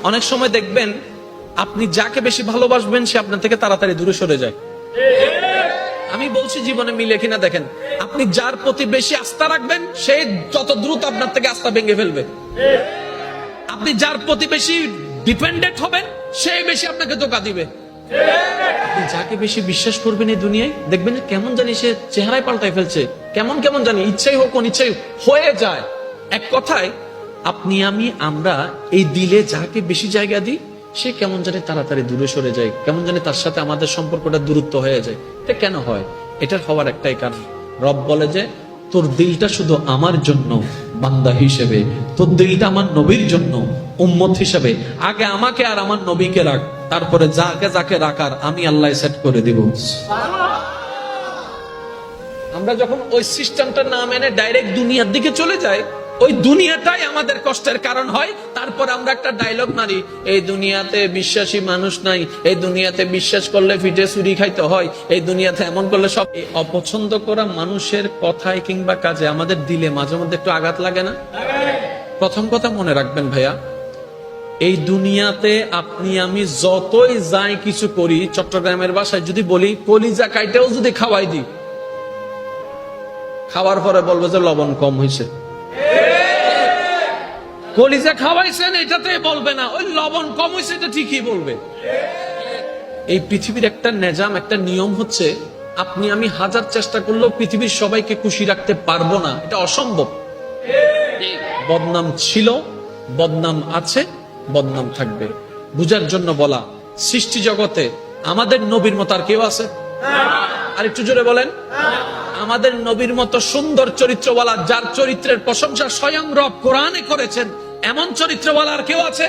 অনেক সময় দেখবেন আপনি যাকে বেশি ভালোবাসবেন সে আপনার থেকে তাড়াতাড়ি দূরে সরে যায়। আমি বলছি জীবনে মিলে কিনা দেখেন, আপনি যার প্রতি বেশি আস্থা রাখবেন সে যত দ্রুত আপনার থেকে আস্থা ভেঙে ফেলবে। আপনি যার প্রতি বেশি ডিপেন্ডেন্ট হবেন সে বেশি আপনাকে ধোঁকা দিবে। আপনি যাকে বেশি বিশ্বাস করবেন এই দুনিয়ায় দেখবেন যে কেমন জানি সে চেহারায় পাল্টায় ফেলছে, কেমন কেমন জানি ইচ্ছাই হোক অনিচ্ছাই হয়ে যায়। এক কথায় আপনি আমরা এই দিলে যাকে বেশি জায়গা দিই সে কেমন জানি তাড়াতাড়ি দূরে সরে যায়, কেমন জানি তার সাথে আমাদের সম্পর্কটা দূরত্ব হয়ে যায়। এটা কেন হয়? এটার হওয়ার একটাই কারণ, রব বলে যে তোর দিলটা শুধু আমার জন্য বান্দা হিসেবে, তোর দিলটা আমার নবীর জন্য উম্মত হিসেবে, আগে আমাকে আর আমার নবীকে রাখ, তারপরে যাকে যাকে রাখার আমি আল্লাহ সেট করে দিব। আমরা যখন ওই সিস্টেমটা না মেনে ডাইরেক্ট দুনিয়ার দিকে চলে যাই, ওই দুনিয়াটাই আমাদের কষ্টের কারণ হয়। তারপর আমরা একটা ডায়লগ মারি, এই দুনিয়াতে বিশ্বাসী মানুষ নাই, এই দুনিয়াতে বিশ্বাস করলে ফিটে চুরি খাইতে হয়, এই দুনিয়াতে এমন করলে সব। অপছন্দ করা মানুষের কথায় কিংবা কাজে আমাদের দিলে মাঝে মধ্যে একটু আঘাত লাগে না? প্রথম কথা মনে রাখবেন ভাইয়া, এই দুনিয়াতে আপনি আমি যতই যাই কিছু করি, চট্টগ্রামের ভাষায় যদি বলি কলিজা কাইটাও যদি খাওয়াই দিই, খাওয়ার পরে বলবো যে লবণ কম হয়েছে। কলিজা খাওয়াইছেন এটাতে বলবে না, ওই লবণ কম হয়েছে এটা ঠিকই বলবে। এই পৃথিবীর একটা নিজাম, একটা নিয়ম হচ্ছে আপনি আমি হাজার চেষ্টা করলেও পৃথিবীর সবাইকে খুশি রাখতে পারবো না, এটা অসম্ভব। বদনাম ছিল, বদনাম আছে, বদনাম থাকবে। বুঝার জন্য বলা, সৃষ্টি জগতে আমাদের নবীর মতো আর কেউ আছে? আর একটু জোরে বলেন। আমাদের নবীর মতো সুন্দর চরিত্রওয়ালা, যার চরিত্রের প্রশংসা স্বয়ং রব কোরআনে করেছেন, এমন চরিত্রওয়ালা আর কেউ আছে?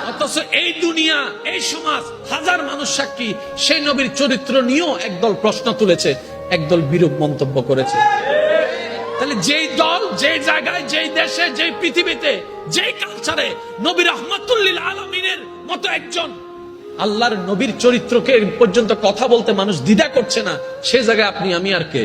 অথচ এই দুনিয়া, এই সমাজ, হাজার মানুষ সাক্ষী সেই নবীর চরিত্র নিয়েও একদল প্রশ্ন তুলেছে, একদল বিরূপ মন্তব্য করেছে। তাহলে যেই দল, যেই জায়গায়, যেই দেশে, যেই পৃথিবীতে, যেই কালচারে নবী রাহমাতুল লিল আলামিনের মতো একজন আল্লাহর নবীর চরিত্রকে পর্যন্ত কথা বলতে মানুষ দ্বিধা করছে না, সে জায়গায় আপনি আমি আর কে?